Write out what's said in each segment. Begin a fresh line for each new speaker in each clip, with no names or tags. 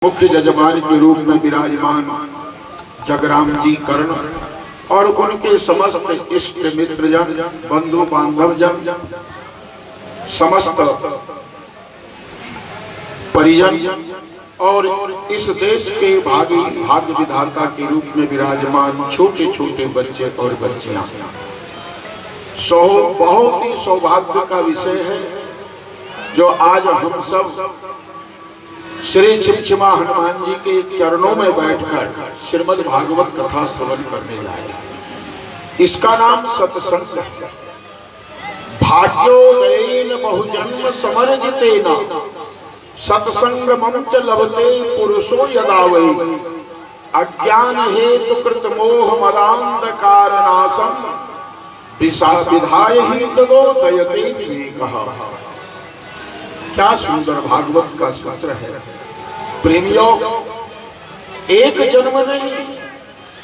मुख्य जजमान के रूप में विराजमान जगराम जी कर्ण और उनके समस्त इष्ट मित्र जन, बंधु बांधव जन, समस्त परिजन और इस देश के भाग्य विधाता के रूप में विराजमान छोटे छोटे बच्चे और बच्चियां, बहुत ही सौभाग्य का विषय है जो आज हम सब श्री छिमछिमा हनुमान जी के चरणों में बैठकर श्रीमद् भागवत कथा श्रवण करने जाए। इसका नाम सत्संग है। भाग्योदयेन बहुजन्म समर्जितेन सत्संगमं च लभते पुरुषो यदा वै अज्ञान हेतु कृत मोह मदांधकार नाशम विधाय ही तदोदयते विवेकः। क्या सुंदर भागवत का सूत्र है। प्रेमियों, एक जन्म नहीं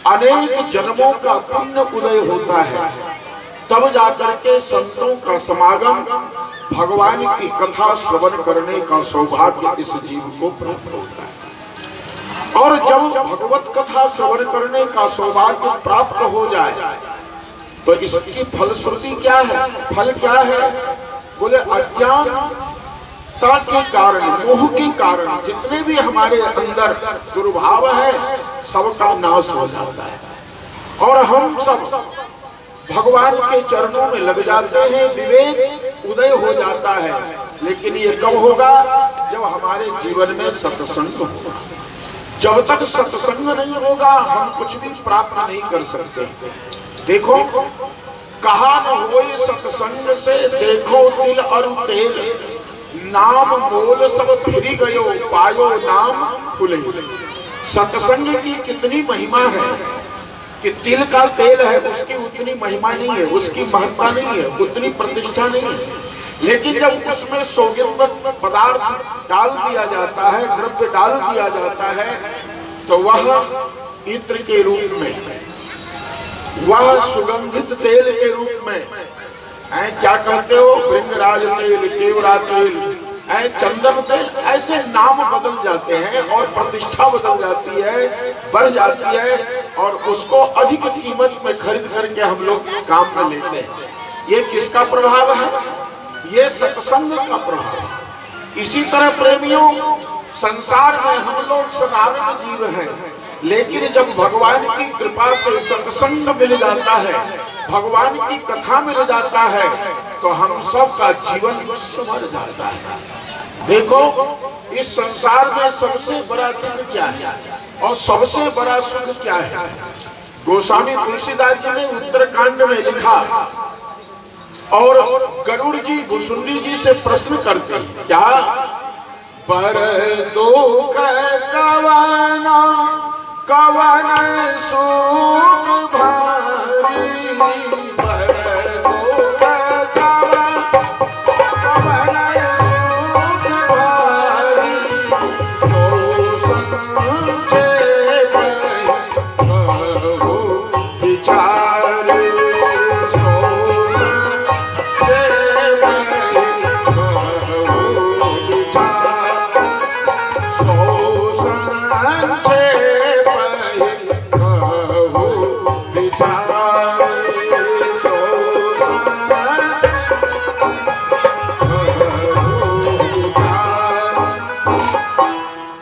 अनेक जन्मों का पुण्य उदय होता है, तब जाकर के संतों का समागम, भगवान की कथा श्रवण करने का सौभाग्य इस जीव को प्राप्त होता है। और जब भगवत कथा श्रवण करने का सौभाग्य प्राप्त हो जाए तो इसकी फलश्रुति क्या है, फल क्या है? बोले अज्ञान के कारण, मोह के कारण जितने भी हमारे अंदर दुर्भाव है सबका नाश हो जाता है और हम सब भगवान के चरणों में लग जाते हैं, विवेक उदय हो जाता है। लेकिन ये कब होगा? जब हमारे जीवन में सत्संग होगा। जब तक सत्संग नहीं होगा हम कुछ भी प्राप्त नहीं कर सकते। देखो, कहा न होए सत्संग से देखो तिल और तेल, नाम मोल सब फिरी गयो पायो नाम फूले। सत्संग की कितनी महिमा है कि तिल का तेल है, उसकी उतनी महिमा नहीं है, उसकी महत्ता नहीं है, उतनी प्रतिष्ठा नहीं है। लेकिन जब उसमें सौगंध पदार्थ डाल दिया जाता है, द्रव्य डाल दिया जाता है, तो वह इत्र के रूप में, वह सुगंधित तेल के रूप में, क्या कहते हो, भृंगराज तेल, केवड़ा तेल, चंदन तेल, ऐसे नाम बदल जाते हैं और प्रतिष्ठा बदल जाती है, बढ़ जाती है और उसको अधिक कीमत में खरीद करके हम लोग काम में लेते हैं। ये किसका प्रभाव है? ये सत्संग का प्रभाव। इसी तरह प्रेमियों, संसार में हम लोग साधारण जीव हैं, लेकिन जब भगवान की कृपा से सत्संग मिल जाता है, भगवान की कथा मिल जाता है, तो हम सब का जीवन संवर जाता है। देखो, इस संसार में सबसे बड़ा दुख क्या है और सबसे बड़ा सुख क्या है? गोस्वामी तुलसीदास जी ने उत्तरकांड में लिखा और गरुड़ जी भुसुंडी जी से प्रश्न करते हैं, क्या पर दुख कवना कवन सुख भारी,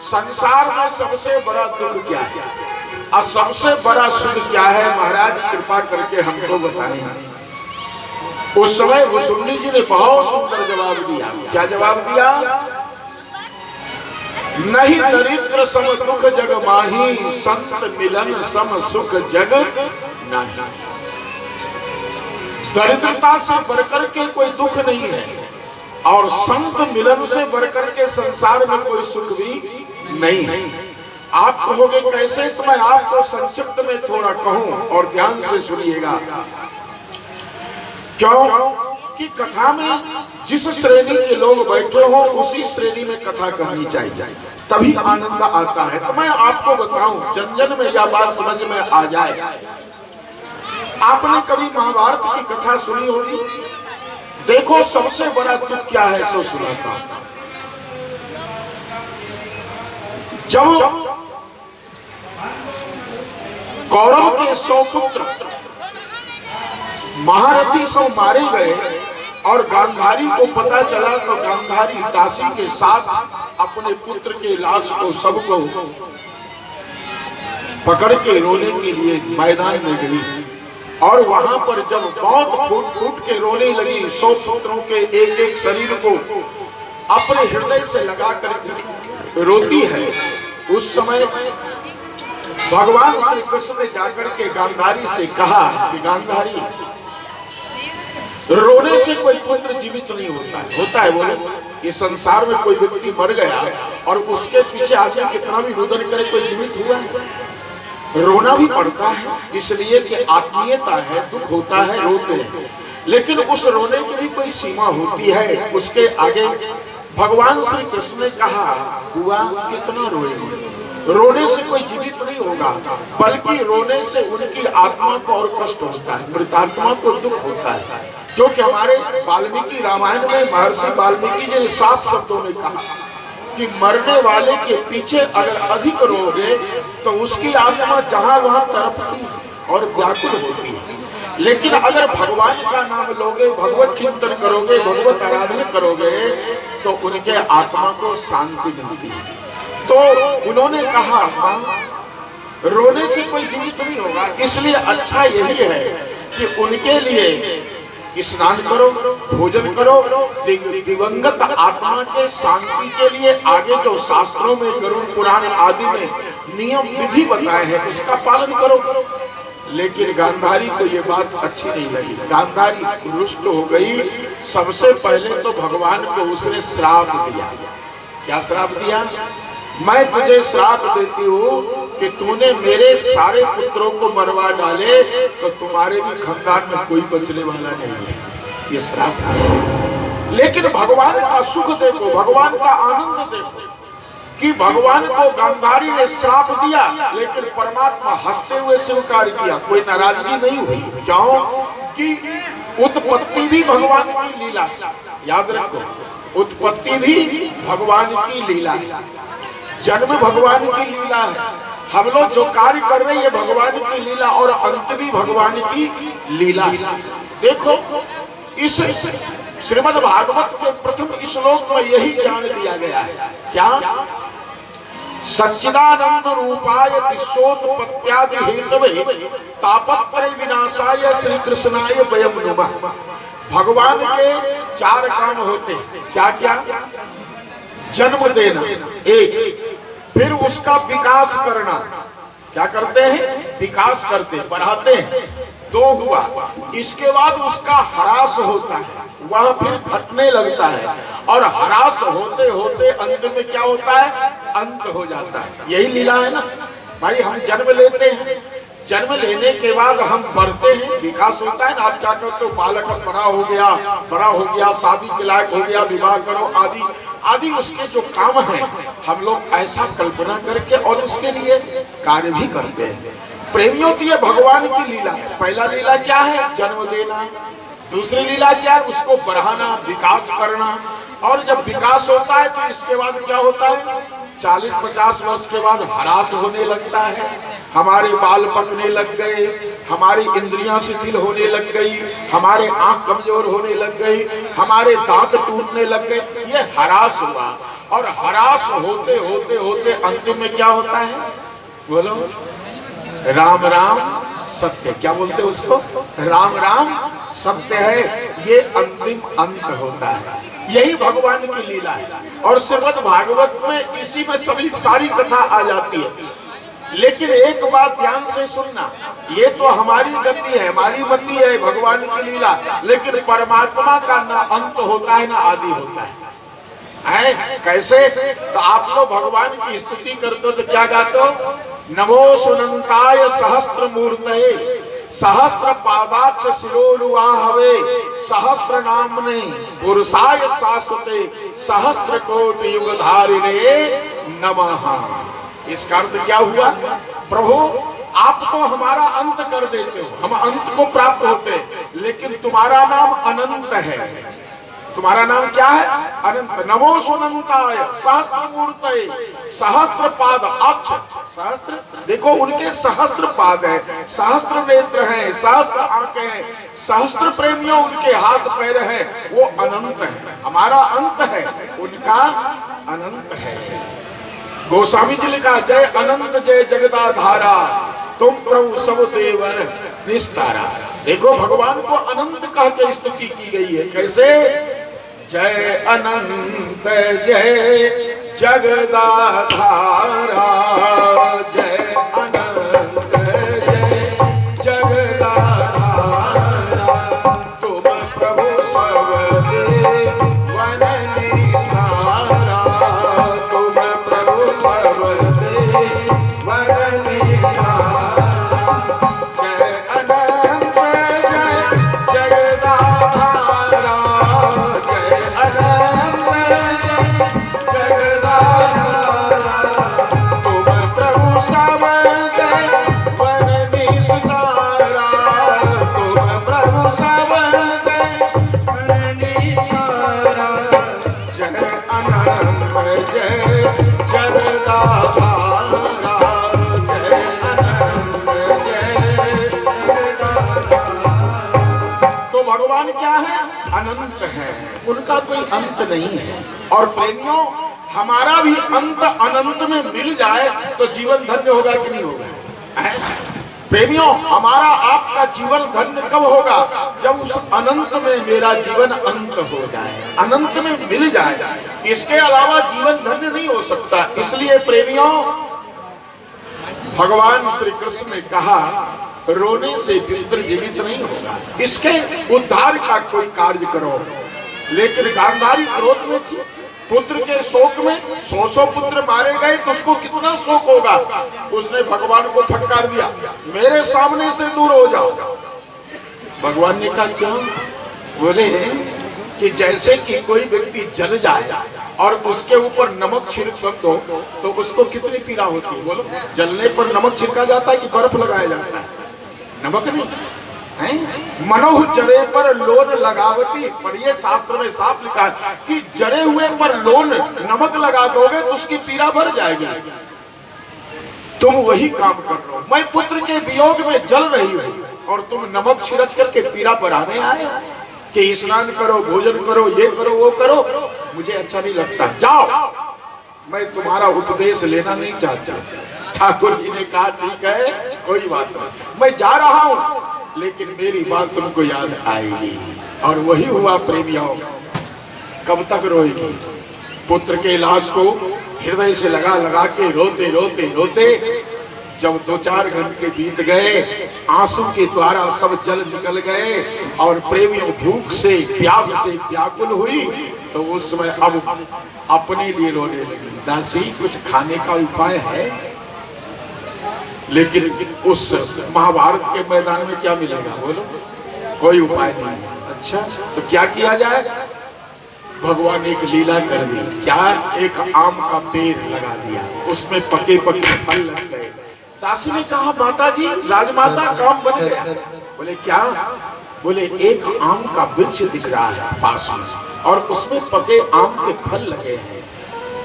संसार में सबसे बड़ा दुख क्या है और सबसे बड़ा सुख क्या है? महाराज कृपा करके हमको बताएं। उस समय भुसुंडी जी ने बहुत सुंदर जवाब दिया। क्या जवाब दिया? नहीं दरिद्र सम दुख जग माही, संत मिलन सम सुख जग नहीं। दरिद्रता से बढ़कर के कोई दुख नहीं है और संत मिलन से बढ़कर के संसार में कोई सुख भी नहीं। आप कहोगे कैसे? तो मैं आपको संक्षिप्त में थोड़ा कहूं और ध्यान से सुनिएगा। क्यों कि कथा में जिस श्रेणी के लोग बैठे हो उसी श्रेणी में कथा कहनी चाहिए, तभी आनंद आता है। तो मैं आपको बताऊं, जन जन में यह बात समझ में आ जाए। आपने कभी महाभारत की कथा सुनी होगी? देखो, सबसे बड़ा दुख क्या है सो सुनाता। जब कौरव के 100 पुत्र महारथी सब मारे गए और गांधारी को पता चला, तो गांधारी दासी के साथ अपने पुत्र के लाश को सबको पकड़ के रोने के लिए मैदान में गई। और वहां पर जब बहुत फूट फूट के रोने लगी, 100 पुत्रों के एक एक शरीर को अपने हृदय से लगा कर रोती है, उस समय भगवान श्री कृष्ण ने जाकर के गांधारी से कहा कि गांधारी, रोने से कोई पुत्र जीवित नहीं होता है। होता है बोले, इस संसार में कोई व्यक्ति मर गया और उसके पीछे आदमी कितना भी रुदन करे, कोई जीवित हुआ है? रोना भी पड़ता है, इसलिए कि आत्मीयता है, दुख होता है, रोते हैं, लेकिन उस रोने की भी कोई सीमा होती है। उसके आगे भगवान श्री कृष्ण ने कहा, हुआ कितना रोएंगे, रोने से कोई जीवित नहीं होगा, बल्कि रोने से उनकी आत्मा को और कष्ट होता है, मृतात्मा को दुख होता है। क्योंकि हमारे वाल्मीकि रामायण में महर्षि वाल्मीकि जी ने साफ शब्दों में कहा कि मरने वाले के पीछे अगर अधिक रोगे तो उसकी आत्मा जहां वहां तड़पती और व्याकुल होती है, लेकिन अगर भगवान का नाम लोगे, भगवत चिंतन करोगे, भगवत आराधना करोगे, तो उनके आत्मा को शांति मिलती है। तो उन्होंने कहा, रोने से कोई जीवित नहीं होगा, इसलिए अच्छा यही है कि उनके लिए स्नान करो, भोजन करो, दिवंगत आत्मा के शांति के लिए आगे जो शास्त्रों में, गरुड़ पुराण आदि में नियम विधि बताए हैं, उसका पालन करो। लेकिन गांधारी को ये बात अच्छी नहीं लगी, गांधारी रुष्ट हो गई। सबसे पहले तो भगवान को उसने श्राप दिया। क्या श्राप दिया? मैं तुझे श्राप देती हूँ कि तूने मेरे सारे पुत्रों को मरवा डाले तो तुम्हारे भी खानदान में कोई बचने वाला नहीं है, ये श्राप है। लेकिन भगवान का सुख देखो, भगवान का आनंद देखो कि भगवान को गांधारी ने श्राप दिया, लेकिन परमात्मा हंसते हुए स्वीकार किया, कोई नाराजगी नहीं हुई। क्यों? कि उत्पत्ति भी भगवान की लीला, याद रखो, उत्पत्ति भी भगवान की लीला है, जन्म भगवान की लीला है, हम लोग जो कार्य कर रहे हैं भगवान की लीला, और अंत भी भगवान की लीला है। देखो, इस श्रीमद् भागवत के प्रथम श्लोक में यही ज्ञान दिया गया है। क्या? सच्चिदानंद रूपाय विश्वोत्पत्त्यादि हेतवे तापत्रय विनाशाय श्री कृष्णाय वयं नमः। भगवान के 4 काम होते हैं। क्या क्या? जन्म देना एक, फिर उसका विकास करना, क्या करते हैं? विकास करते, बढ़ाते हैं, 2 हुआ। इसके बाद उसका ह्रास होता है, वह फिर घटने लगता है, और ह्रास होते होते अंत में क्या होता है? अंत हो जाता है। यही लीला है ना भाई। हम जन्म लेते हैं, जन्म लेने के बाद हम बढ़ते हैं, विकास होता है ना। आप क्या करते हो? बालक बड़ा हो गया, शादी के लायक हो गया, विवाह करो, आदि आदि उसके जो काम है, हम लोग ऐसा कल्पना करके और उसके लिए कार्य भी करते हैं। प्रेमियों की ये भगवान की लीला है। पहला लीला क्या है? जन्म देना। दूसरी लीला क्या है? उसको बढ़ाना, विकास करना। और जब विकास होता है तो इसके बाद क्या होता है? 40-50 वर्ष के बाद ह्रास होने लगता है, हमारे बाल पकने लग गए, हमारी इंद्रियां शिथिल होने लग गई, हमारे आंख कमजोर होने लग गई, हमारे दांत टूटने लग गए। ये ह्रास हुआ, और ह्रास होते होते होते अंतिम में क्या होता है? बोलो, राम राम सत्य। क्या बोलते हैं उसको? राम राम सत्य है, ये अंतिम अंत होता है। यही भगवान की लीला है। और श्रीमद् भागवत में इसी में सभी सारी कथा आ जाती है। लेकिन एक बात ध्यान से सुनना, ये तो हमारी गति है, हमारी मति है, भगवान की लीला, लेकिन परमात्मा का ना अंत होता है ना आदि होता है। कैसे? तो आप लोग भगवान की स्तुति करते हो तो क्या गाते हो? नमो सुनंताय सहस्त्र मूर्तये सहस्त्र पादाक्ष शिरोरुवाहवे सहस्त्र नामने पुरुषाय शाश्वते सहस्त्र कोटि युगधारिणे नमः। इसका अर्थ क्या हुआ? प्रभु, आप तो हमारा अंत कर देते हो, हम अंत को प्राप्त होते हैं, लेकिन तुम्हारा नाम अनंत है। तुम्हारा नाम क्या है? अनंत। नमो सुनंताय सहस्त्रमूर्तये सहस्त्र पाद अक्ष। सहस्त्र, देखो उनके सहस्त्र पाद है, सहस्त्र नेत्र हैं, सहस्त्र आंखें हैं, सहस्त्र प्रेमियों उनके हाथ पैर हैं, वो अनंत है। हमारा अंत है, उनका अनंत है। गोस्वामी जी लिखा, जय अनंत जय जगदाधारा, तुम प्रभु सब देवर निस्तारा। देखो भगवान को अनंत कह के स्तुति की गई है। कैसे? जय अनंत जय जगदाधारा, जय अनंत जय जगदाधारा, तुम प्रभु सब देवर निस्तारा, तुम प्रभु सब देवर निस्तारा। भगवान क्या है? अनंत है, उनका कोई अंत नहीं है। और प्रेमियों, हमारा भी अंत अनंत में मिल जाए तो जीवन धन्य होगा कि नहीं होगा? प्रेमियों, हमारा आपका जीवन धन्य कब होगा? जब उस अनंत में मेरा जीवन अंत हो जाए, अनंत में मिल जाए। इसके अलावा जीवन धन्य नहीं हो सकता। इसलिए प्रेमियों, भगवान श्री कृष्ण ने कहा, रोने से पुत्र जीवित नहीं होगा, इसके उद्धार का कोई कार्य करो। लेकिन गांधारी क्रोध में थी, पुत्र के शोक में 100 पुत्र मारे गए तो उसको कितना शोक होगा। उसने भगवान को फटकार दिया, मेरे सामने से दूर हो जाओ। भगवान ने कहा क्यों? बोले कि जैसे कि कोई व्यक्ति जल जाए और उसके ऊपर नमक छिड़क दो तो उसको कितनी पीड़ा होती है। बोलो, जलने पर नमक छिड़का जाता है कि बर्फ लगाया जाता है? नमक नहीं है। मनोह जरे पर लोन लगावती, पर ये शास्त्र में साफ लिखा है कि जरे हुए पर लोन नमक लगा दोगे तो उसकी पीड़ा बढ़ जाएगी। तुम वही काम कर रहे हो। मैं पुत्र के वियोग में जल रही हूँ और तुम नमक छिड़क करके पीड़ा बढ़ाने आए कि स्नान करो, भोजन करो, ये करो, वो करो। मुझे अच्छा नहीं लगता, जाओ, मैं तुम्हारा उपदेश लेना नहीं चाहता। ठाकुर जी ने कहा ठीक है, कोई बात नहीं, मैं जा रहा हूं, लेकिन मेरी बात तुमको याद आएगी। और वही हुआ प्रेमियों। कब तक रोएगी? पुत्र के लाश को हृदय से लगा लगा के रोते रोते रोते जब 2-4 घंटे बीत गए, आंसू के द्वारा सब जल निकल गए और प्रेमियों भूख से प्यास से व्याकुल हुई, तो उस समय अब अपने लिए रोने लगी, दासी कुछ खाने का उपाय है? लेकिन उस महाभारत के मैदान में क्या मिलेगा? बोलो, कोई उपाय नहीं। अच्छा, तो क्या किया जाए? भगवान एक लीला कर दी। क्या? एक आम का पेड़ लगा दिया, उसमें पके पके फल लग गए। दासी ने कहा, माता जी, राजमाता, काम बन गया। बोले क्या? बोले एक आम का वृक्ष दिख रहा है पास में और उसमें पके आम के फल लगे हैं,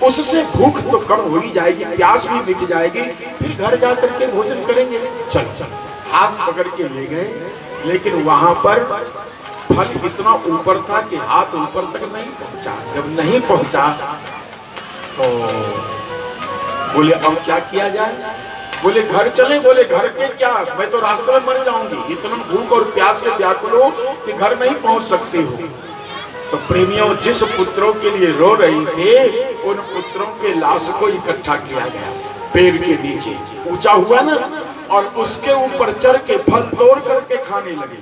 उससे भूख तो कम हो ही जाएगी, प्यास भी मिट जाएगी, फिर घर जाकर के भोजन करेंगे। चल चल, हाथ पकड़ के ले गए, लेकिन वहां पर फल इतना ऊपर था कि हाथ ऊपर तक नहीं पहुंचा। जब नहीं पहुंचा तो बोले अब क्या किया जाए? बोले घर चले। बोले घर के क्या, मैं तो रास्ते में मर जाऊंगी, इतना भूख और प्यास से व्याकुल हो कि घर नहीं पहुंच सकती हो। तो प्रेमियों, जिस पुत्रों के लिए रो रही थे, उन पुत्रों के लाश को इकट्ठा किया गया, पेड़ के नीचे ऊंचा हुआ ना, और उसके ऊपर चढ़ के फल तोड़ करके खाने लगे।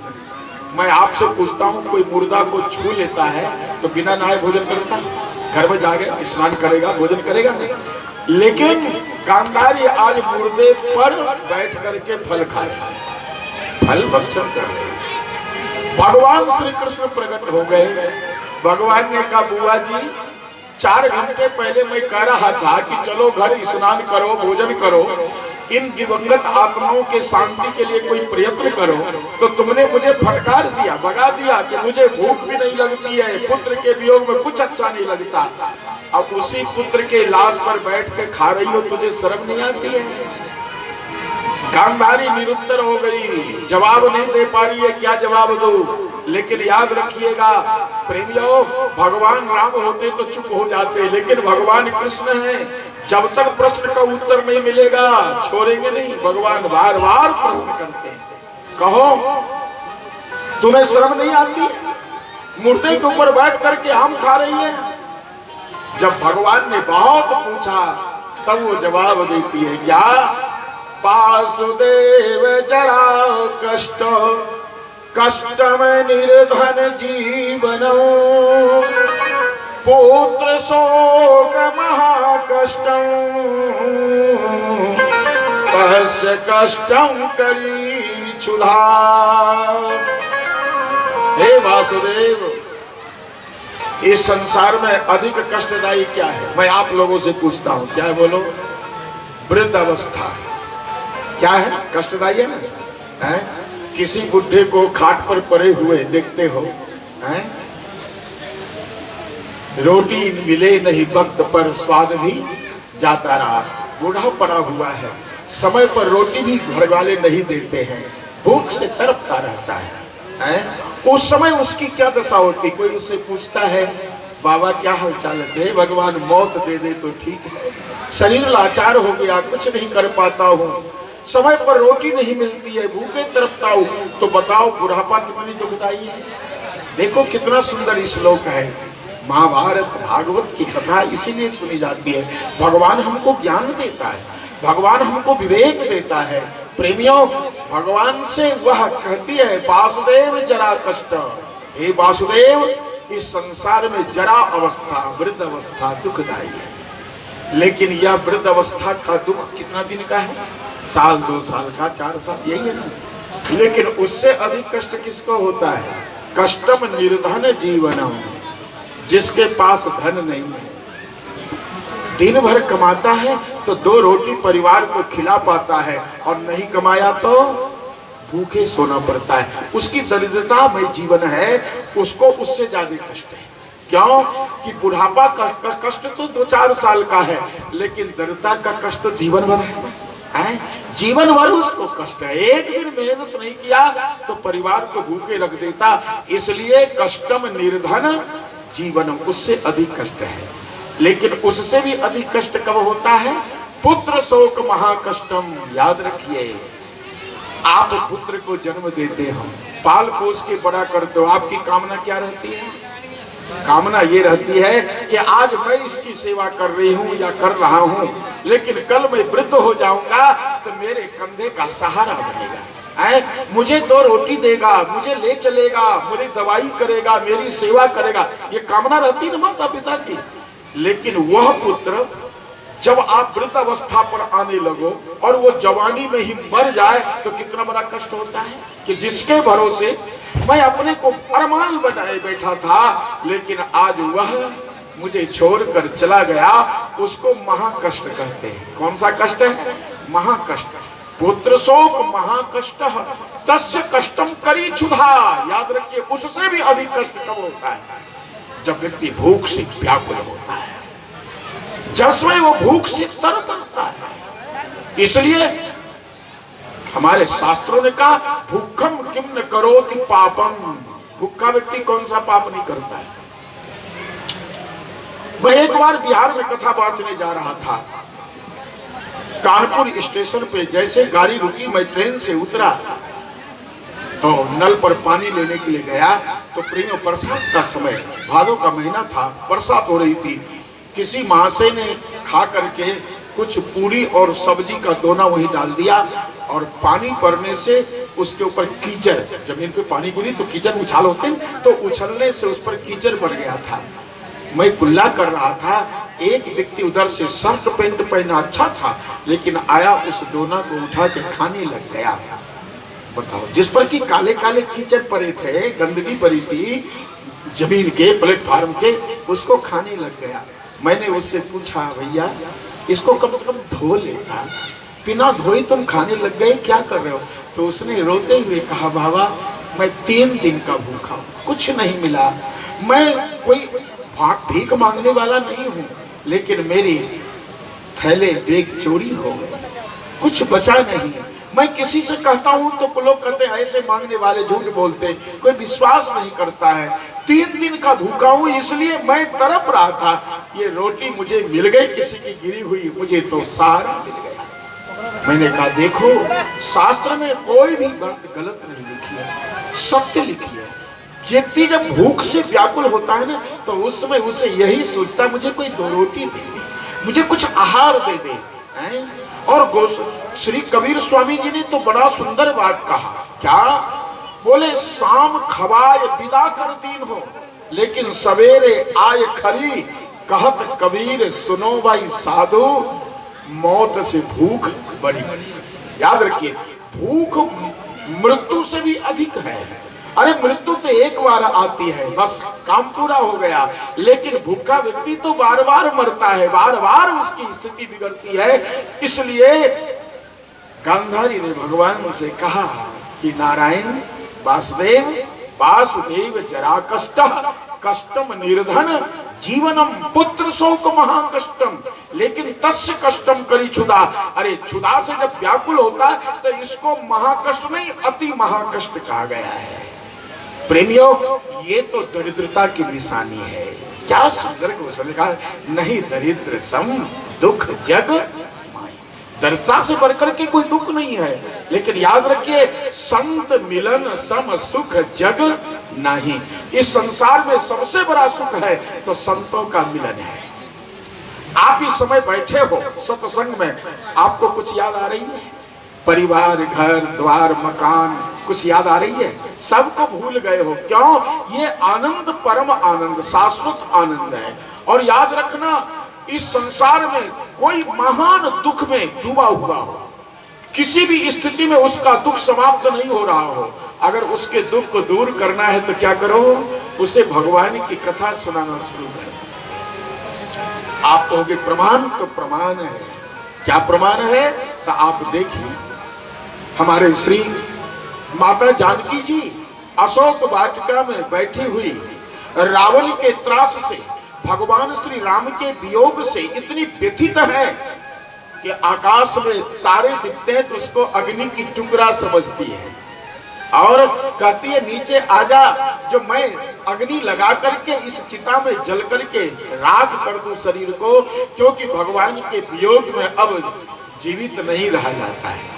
मैं आपसे पूछता हूँ, कोई मुर्दा को छू लेता है तो बिना नहाए भोजन करता? घर में जाके स्नान करेगा, भोजन करेगा? लेकिन गांधारी आज मुर्दे पर बैठ करके फल खा रहे, फल भक्षण कर रहे। भगवान श्री कृष्ण प्रकट हो गए। भगवान ने कहा, बुआ जी, 4 घंटे पहले मैं कह रहा था कि चलो घर स्नान करो, भोजन करो, इन दिवंगत आत्माओं के शांति के लिए कोई प्रयत्न करो, तो तुमने मुझे फटकार दिया, भगा दिया कि मुझे भूख भी नहीं लगती है, पुत्र के वियोग में कुछ अच्छा नहीं लगता। अब उसी पुत्र के लाश पर बैठ के खा रही हो, तुझे शर्म नहीं आती है? गांधारी निरुत्तर हो गई, जवाब नहीं दे पा रही है, क्या जवाब दो? लेकिन याद रखिएगा प्रेमियों, भगवान राम होते तो चुप हो जाते, लेकिन भगवान कृष्ण हैं, जब तक प्रश्न का उत्तर नहीं मिलेगा छोड़ेंगे नहीं। भगवान बार बार प्रश्न करते हैं, कहो तुम्हें शर्म नहीं आती? मुर्दे के ऊपर बैठ करके आम खा रही है। जब भगवान ने बहुत पूछा तब वो जवाब देती है, क्या? वासुदेव जरा कष्ट कष्टम निर्धन जीवनो पुत्र शोक महाकष्टम तस्य कष्टम करी क्षुधा। हे वासुदेव, इस संसार में अधिक कष्टदायी क्या है? मैं आप लोगों से पूछता हूं, क्या है बोलो? वृद्ध अवस्था क्या है? कष्टदायी है ना? है? किसी बुढ़े को खाट पर पड़े हुए देखते हो, हैं? रोटी मिले नहीं वक्त पर स्वाद भी जाता रहा। बूढ़ा पड़ा हुआ है, समय पर रोटी भी घर वाले नहीं देते हैं, भूख से तड़पता रहता है? उस समय उसकी क्या दशा होती? कोई उससे पूछता है, बाबा क्या हाल चाल है? भगवान मौत दे दे तो ठीक है, शरीर लाचार हो गया, कुछ नहीं कर पाता हूँ, समय पर रोटी नहीं मिलती है, भूखे तड़पता हूँ, तो बताओ बुढ़ापा कितनी दुखदाई है। देखो कितना सुंदर श्लोक है। महाभारत भागवत की कथा इसीलिए सुनी जाती है, भगवान हमको ज्ञान देता है, भगवान हमको विवेक देता है। प्रेमियों, भगवान से वह कहती है, वासुदेव जरा कष्ट, हे वासुदेव, इस संसार में जरा अवस्था, वृद्ध अवस्था दुखदाई है। लेकिन यह वृद्ध अवस्था का दुख कितना दिन का है? साल, 2 साल का, 4 साल, यही है ना? लेकिन उससे अधिक कष्ट किसको होता है? कष्टम निर्धन जीवनम, जिसके पास धन नहीं है, दिन भर कमाता है तो 2 रोटी परिवार को खिला पाता है, और नहीं कमाया तो भूखे सोना पड़ता है। उसकी दरिद्रता में जीवन है, उसको उससे ज्यादा कष्ट है। क्यों? कि बुढ़ापा का कष्ट तो 2-4 साल का है, लेकिन दरिद्रता का कष्ट तो जीवन भर है। जीवन भर उसको कष्ट है। एक दिन मेहनत नहीं किया तो परिवार को भूखे रख देता। इसलिए कष्टम निर्धन जीवन, उससे अधिक कष्ट है। लेकिन उससे भी अधिक कष्ट कब होता है? पुत्र शोक महाकष्टम। याद रखिए, आप पुत्र को जन्म देते हो, पाल पोस के बड़ा करते हो, आपकी कामना क्या रहती है? कामना ये रहती है कि आज मैं इसकी सेवा कर रही हूँ या कर रहा हूँ, लेकिन कल मैं वृद्ध हो जाऊंगा तो मेरे कंधे का सहारा बनेगा, मुझे 2 रोटी देगा, मुझे ले चलेगा, मेरी दवाई करेगा, मेरी सेवा करेगा। ये कामना रहती है माता पिता की। लेकिन वह पुत्र जब आप वृद्ध अवस्था पर आने लगो और वो जवानी में ही मर जाए तो कितना बड़ा कष्ट होता है कि जिसके भरोसे मैं अपने को अरमान बनाए बैठा था, लेकिन आज वह मुझे छोड़कर चला गया। उसको महाकष्ट कहते हैं। कौन सा कष्ट है? महाकष्ट। पुत्र शोक महाकष्ट तस्य कष्टम करी क्षुधा। याद रखिए, उससे भी अधिक कष्ट कब होता है? जब व्यक्ति भूख से व्याकुल होता है, जब समय वो भूख से तरसता है। इसलिए हमारे शास्त्रों ने कहा, भूखम किम न करोति पापम। भूखा व्यक्ति कौन सा पाप नहीं करता है? मैं एक बार बिहार में कथा बांचने जा रहा था, कानपुर स्टेशन पे जैसे गाड़ी रुकी, मैं ट्रेन से उतरा तो नल पर पानी लेने के लिए गया तो प्रेम बरसात का समय, भादों का महीना था, बरसात हो रही थी। किसी महाशय ने खा करके कुछ पूरी और सब्जी का दोना वहीं डाल दिया और पानी पड़ने से उसके ऊपर कीचड़, जमीन पे पानी गिरी तो कीचड़ उछाल होते हैं, तो उछलने से उस पर कीचड़ बढ़ गया था। मैं कुल्ला कर रहा था, एक व्यक्ति उधर से शर्ट पैंट पहना अच्छा था, लेकिन आया उस दोना को उठा के खाने लग गया। बताओ, जिस पर कि काले काले कीचड़ पड़े थे, गंदगी पड़ी थी जमीन के प्लेटफार्म के, उसको खाने लग गया। मैंने उससे पूछा, भैया इसको कम से कम धो लेता, बिना धोए तुम खाने लग गए, क्या कर रहे हो? तो उसने रोते हुए कहा, बाबा मैं 3 दिन का भूखा हूँ, कुछ नहीं मिला। मैं कोई भीख मांगने वाला नहीं हूँ, लेकिन मेरी थैले बैग चोरी हो गए, कुछ बचा नहीं। मैं किसी से कहता हूँ तो लोग कहते हैं ऐसे मांगने वाले झूठ बोलते, कोई विश्वास नहीं करता है। 3 दिन का भूखा हूँ, इसलिए मैं तड़प रहा था। ये रोटी मुझे मिल गई, किसी की गिरी हुई, मुझे तो सहारा मिल गया। मैंने कहा, देखो शास्त्र में कोई भी बात गलत नहीं लिखी है, सत्य लिखी है। व्यक्ति जब भूख से व्याकुल होता है ना, तो उस समय उसे यही सोचता है, मुझे कोई 2 रोटी दे दे, मुझे कुछ आहार दे दे। और श्री कबीर स्वामी जी ने तो बड़ा सुंदर बात कहा। क्या बोले? शाम खवाए विदा कर दीन हो, लेकिन सवेरे आए खरी, कहत कबीर सुनो भाई साधु, मौत से भूख बड़ी। याद रखिए, भूख मृत्यु से भी अधिक है। अरे मृत्यु तो एक बार आती है, बस काम पूरा हो गया, लेकिन भूखा व्यक्ति तो बार बार मरता है, बार बार उसकी स्थिति बिगड़ती है। इसलिए गांधारी ने भगवान से कहा कि नारायण वासुदेव, वासुदेव जरा कष्ट कष्टम निर्धन जीवनम पुत्र शोक महाकष्टम, लेकिन तस्य कष्टम करी क्षुधा। अरे क्षुधा से जब व्याकुल होता है तो इसको महाकष्ट नहीं, अति महाकष्ट कहा गया है। प्रेमियों, ये तो दरिद्रता की निशानी है। क्या सुंदर कौशल का, नहीं दरिद्र सम दुख जग माई। दरिद्रता से बढ़कर के कोई दुख नहीं है, लेकिन याद रखिए, संत मिलन सम सुख जग नहीं। इस संसार में सबसे बड़ा सुख है तो संतों का मिलन है। आप इस समय बैठे हो सत्संग में, आपको कुछ याद आ रही है? परिवार, घर द्वार, मकान, कुछ याद आ रही है? सबको भूल गए हो। क्यों? ये आनंद परम आनंद, शाश्वत आनंद है। और याद रखना, इस संसार में कोई महान दुख में डूबा हुआ हो, किसी भी स्थिति में उसका दुख समाप्त नहीं हो रहा हो, अगर उसके दुख को दूर करना है तो क्या करो? उसे भगवान की कथा सुनाना शुरू करो। आप कहोगे प्रमाण, तो प्रमाण है। क्या प्रमाण है? तो आप देखिए, हमारे श्री माता जानकी जी अशोक वाटिका में बैठी हुई रावण के त्रास से, भगवान श्री राम के वियोग से इतनी व्यथित है कि आकाश में तारे दिखते हैं तो उसको अग्नि की टुकड़ा समझती है और कहती है, नीचे आजा, जो मैं अग्नि लगा करके इस चिता में जल करके राख कर दूं शरीर को, क्योंकि भगवान के वियोग में अब जीवित नहीं रहा जाता है।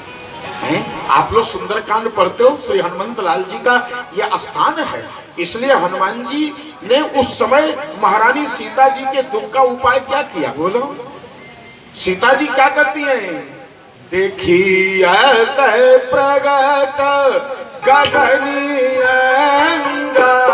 आप लोग सुंदरकांड पढ़ते हो, श्री हनुमंत लाल जी का यह स्थान है। इसलिए हनुमान जी ने उस समय महारानी सीता जी के दुख का उपाय क्या किया? बोलो, सीता जी क्या करती हैं? देखी प्रगट गगनी अंगारा,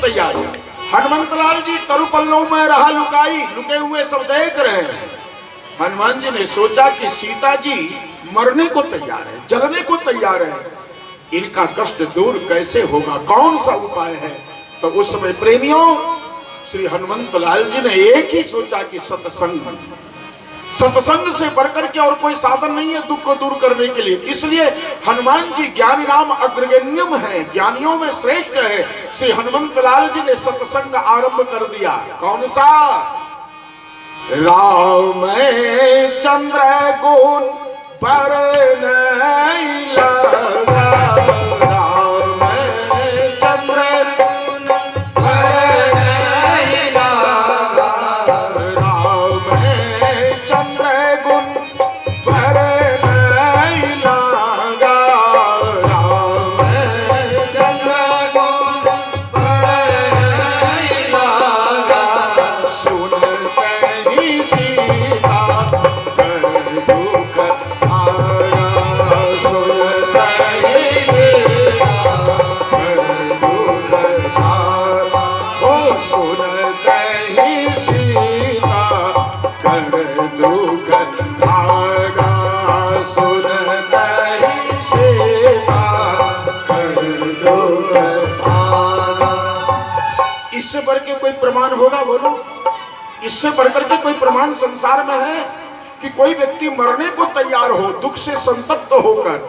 तैयार। हनुमंत लाल जी तरुपल्लों में रहा लुकाई, लुके हुए सब देख रहे हैं। हनुमान जी ने सोचा कि सीता जी मरने को तैयार है, जलने को तैयार है, इनका कष्ट दूर कैसे होगा, कौन सा उपाय है? तो उस समय प्रेमियों, श्री हनुमंत लाल जी ने एक ही सोचा कि सत्संग, सत्संग से बढ़कर के और कोई साधन नहीं है दुख को दूर करने के लिए। इसलिए हनुमान जी ज्ञानी नाम अग्रगण्यम है, ज्ञानियों में श्रेष्ठ है। श्री हनुमंत लाल जी ने सत्संग आरंभ कर दिया। कौन सा? राम चंद्र गुण पर नहीं लगा, राम चंद्र गुण पर नहीं सुनत ही सीता कर दुख भागा, सुनत ही सीता कर दुख भागा। इससे बढ़ के कोई प्रमाण होगा? बोलो, इससे बढ़कर के कोई प्रमाण संसार में है कि कोई व्यक्ति मरने को तैयार हो दुख से संतप्त होकर,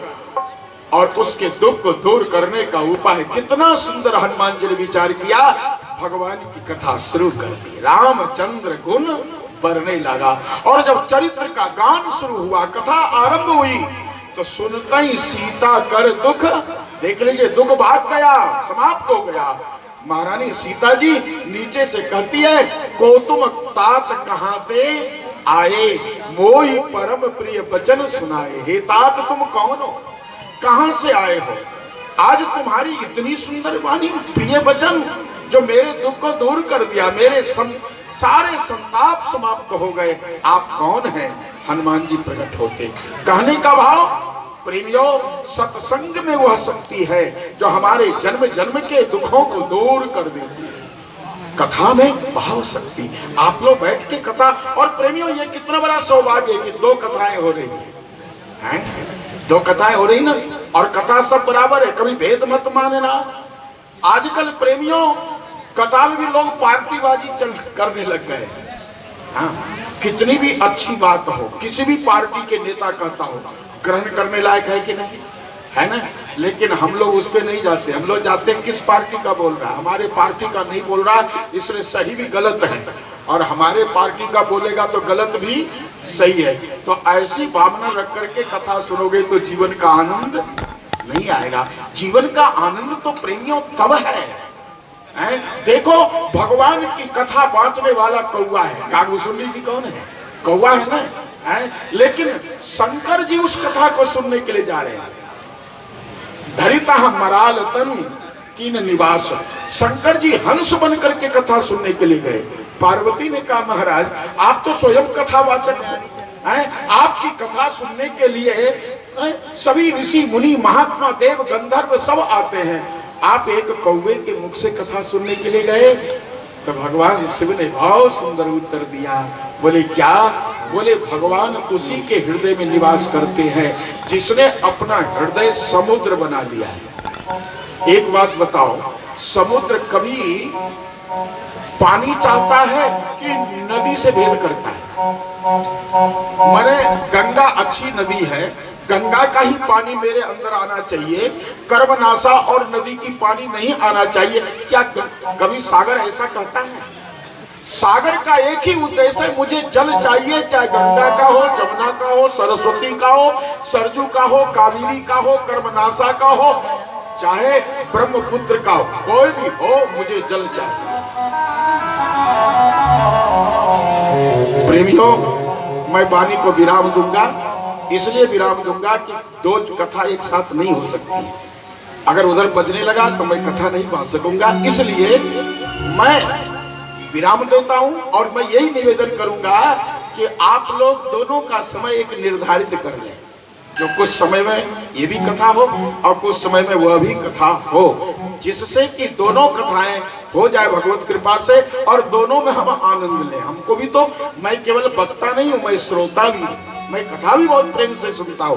और उसके दुख को दूर करने का उपाय? कितना सुंदर हनुमान जी ने विचार किया, भगवान की कथा शुरू कर दी। रामचंद्र गुण बढ़ने लगा, और जब चरित्र का गान शुरू हुआ, कथा आरंभ हुई, तो सुनता ही सीता कर दुख, देख लीजिए, दुख भाग गया, समाप्त हो गया। महारानी सीता जी नीचे से कहती है, को तुम तात कहाँ पे आए, मोहि परम प्रिय वचन सुनाए। हे तात, तुम कौन हो, कहां से आए हो? आज तुम्हारी इतनी सुंदर वाणी, प्रिय वचन, जो मेरे दुख को दूर कर दिया, मेरे सारे संताप समाप्त हो गए, आप कौन हैं? हनुमान जी प्रकट होते। कहने का भाव, प्रेमियों, सत्संग में वह शक्ति है जो हमारे जन्म जन्म के दुखों को दूर कर देती है। कथा में भाव शक्ति। आप लोग बैठ के कथा, और प्रेमियों, ये कितना बड़ा सौभाग्य है कि दो कथाएं हो रही हैं, दो कथाएं हो रही ना, और कथा सब बराबर है, कभी भेद मत माने ना। आजकल प्रेमियों, कथा में भी लोग पार्टीबाजी चल करने लग गए। हाँ, कितनी भी अच्छी बात हो, किसी भी पार्टी के नेता कहता हो, ग्रहण करने लायक है कि नहीं, है ना? लेकिन हम लोग उस पे नहीं जाते, हम लोग जाते हैं किस पार्टी का बोल रहा है, हमारे पार्टी का नहीं बोल रहा, इसलिए सही भी गलत है, और हमारे पार्टी का बोलेगा तो गलत भी सही है। तो ऐसी भावना रख करके कथा सुनोगे तो जीवन का आनंद नहीं आएगा। जीवन का आनंद तो प्रेमियों तब है, देखो, भगवान की कथा बांचने वाला कौवा है। कागभूषणी जी कौन है? कौवा है ना, है? लेकिन शंकर जी उस कथा को सुनने के लिए जा रहे हैं। धरिता मराल तनु कीन निवास, शंकर जी हंस बन करके कथा सुनने के लिए गए। पार्वती ने कहा, महाराज, आप तो स्वयं कथावाचक हैं, आपकी कथा सुनने के लिए सभी ऋषि मुनि महात्मा देव गंधर्व सब आते हैं, आप एक कौवे के मुख से कथा सुनने के लिए गए? तो भगवान शिव ने बहुत सुंदर उत्तर दिया। बोले क्या? बोले भगवान उसी के हृदय में निवास करते हैं जिसने अपना हृदय समुद्र बना लिया है। एक बात बताओ, समुद्र कभी पानी चाहता है कि नदी से भेद करता है? माने गंगा अच्छी नदी है, गंगा का ही पानी मेरे अंदर आना चाहिए, कर्मनाशा और नदी की पानी नहीं आना चाहिए। क्या कभी सागर ऐसा कहता है? सागर का एक ही उद्देश्य है, मुझे जल चाहिए, चाहे गंगा का हो, जमुना का हो, सरस्वती का हो, सरजू का हो, कावेरी का हो, कर्मनाशा का हो, चाहे ब्रह्मपुत्र का हो, कोई भी हो, मुझे जल चाहिए। प्रेमियों, मैं वाणी को विराम दूंगा, इसलिए विराम दूंगा कि दो कथा एक साथ नहीं हो सकती। अगर उधर बजने लगा तो मैं कथा नहीं पा सकूंगा, इसलिए मैं विराम देता हूं। और मैं यही निवेदन करूंगा कि आप लोग दोनों का समय एक निर्धारित कर लें, जो कुछ समय में ये भी कथा हो और कुछ समय में वह भी कथा हो, जिससे कि दोनों कथाएं हो जाए भगवत कृपा से, और दोनों में हम आनंद लें। हमको भी तो, मैं केवल वक्ता नहीं हूं, मैं श्रोता भी हूं, मैं कथा भी बहुत प्रेम से सुनता हूं।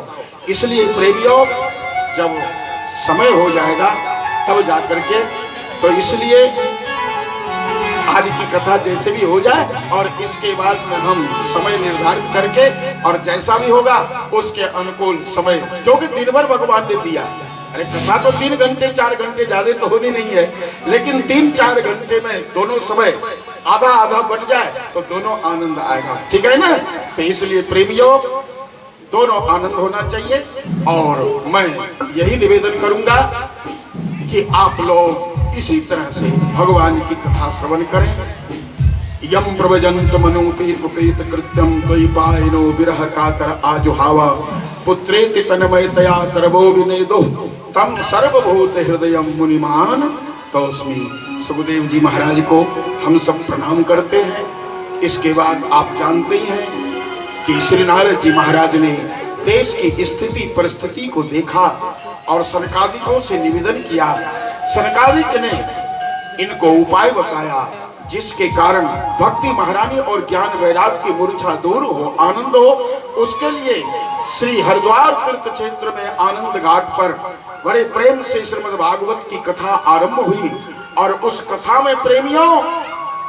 इसलिए प्रेमियों, जब समय हो जाएगा तब जाकर के, तो इसलिए आज की कथा जैसे भी हो जाए, और इसके बाद में हम समय निर्धारित करके, और जैसा भी होगा उसके अनुकूल समय, क्योंकि दिन भर भगवान ने दिया। अरे कथा तो 3 घंटे 4 घंटे, ज्यादा तो होनी नहीं है, लेकिन 3-4 घंटे में दोनों समय आधा आधा बन जाए तो दोनों आनंद आएगा, ठीक है ना? तो इसलिए प्रेमियों, दोनों आनंद होना चाहिए। और मैं यही निवेदन करूंगा कि आप लोग इसी तरह से भगवान की कथा श्रवण करें। यम प्रवजंत मनोपेत कृत्यम त्वयि पायनो विरह कातर आजुहावा, पुत्रेति तन्मयतया तरवो विनेदो तम सर्वभूत हृदयम मुनिमान तस्मी। सुखदेव जी महाराज को हम सब प्रणाम करते हैं। इसके बाद आप जानते हैं कि श्री नारद जी महाराज ने देश की स्थिति परिस्थिति को देखा और सनकादिकों से निवेदन किया। सनकादिक ने इनको उपाय बताया जिसके कारण भक्ति महारानी और ज्ञान वैराग की मूर्छा दूर हो, आनंद हो, उसके लिए श्री हरिद्वार तीर्थ क्षेत्र में आनंद घाट पर बड़े प्रेम से श्रीमद् भागवत की कथा आरंभ हुई। और उस कथा में प्रेमियों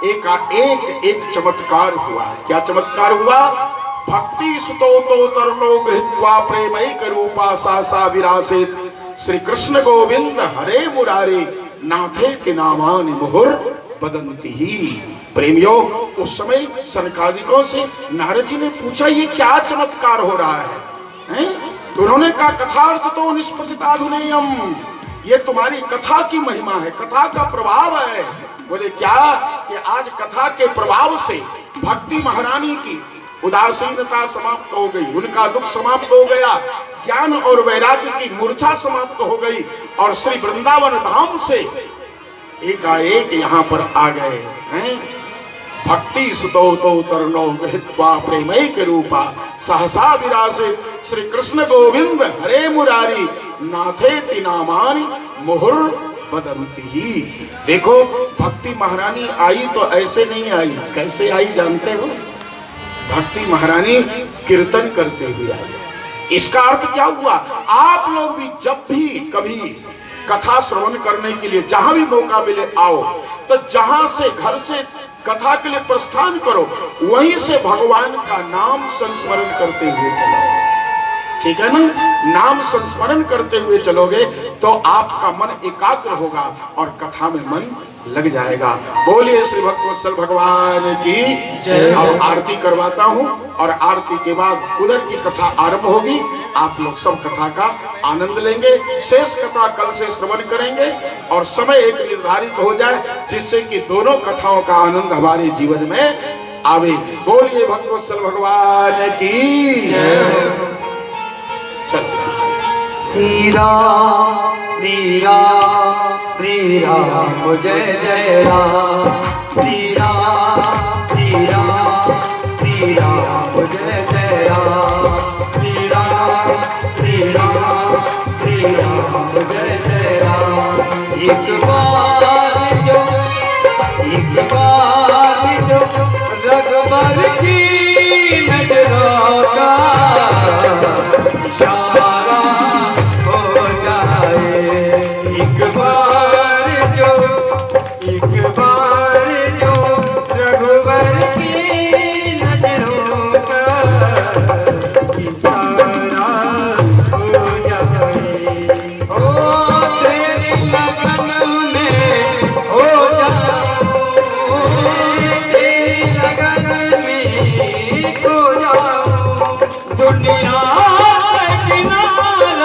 एक चमत्कार हुआ। क्या चमत्कार हुआ? भक्ति सुतो तरुणो गृहीत्वा प्रेमैक रूपा सा विरासे श्री कृष्ण गोविंद हरे मुरारे नाथे के नामानि मुहुर बदंती ही। प्रेमियों, उस समय सनकादिकों से नारद जी ने पूछा ये क्या चमत्कार हो रहा है? तो उन्होंने कहा कथार्थ तो निष्पतिताधुनेयम, ये तुम्हारी कथा की महिमा है, कथा का प्रभाव है। बोले क्या? कि आज कथा के प्रभाव से भक्ति महारानी की उदासीनता समाप्त हो गई, उनका दुख समाप्त हो गया, ज्ञान और वैराग्य की मूर्छा समाप्त हो गई और श्री वृंदावन धाम से एकाएक यहाँ पर आ गए हैं। भक्ति सुतो तरुणो गृहीत्वा प्रेमैक रूपा सहसा विरासे श्री कृष्ण गोविंद हरे मुरारी नाथेति नामानि मुहुर बदंती ही। देखो, भक्ति महारानी आई तो ऐसे नहीं आई, कैसे आई जानते हो? भक्ति महारानी कीर्तन करते हुए आई। इसका अर्थ क्या हुआ? आप लोग भी जब भी कभी कथा श्रवण करने के लिए जहां भी मौका मिले आओ, तो जहां से घर से कथा के लिए प्रस्थान करो, वहीं से भगवान का नाम संस्मरण करते हुए चलो। ठीक है ना? नाम संस्मरण करते हुए चलोगे तो आपका मन एकाग्र होगा और कथा में मन लग जाएगा। बोलिए श्री भक्तवत्सल भगवान की जय। अब आरती करवाता हूँ और आरती के बाद उधर की कथा आरंभ होगी। आप लोग सब कथा का आनंद लेंगे। शेष कथा कल से श्रवण करेंगे और समय एक निर्धारित हो जाए जिससे कि दोनों कथाओं का आनंद हमारे जीवन में आवे। बोलिए भक्तवत्सल भगवान की जय।
श्री राम श्री राम श्री राम जय जय राम। श्री राम श्री राम श्री राम जय जय राम। श्री राम श्री राम श्री राम जय जय राम। एक बार जो रघुबर की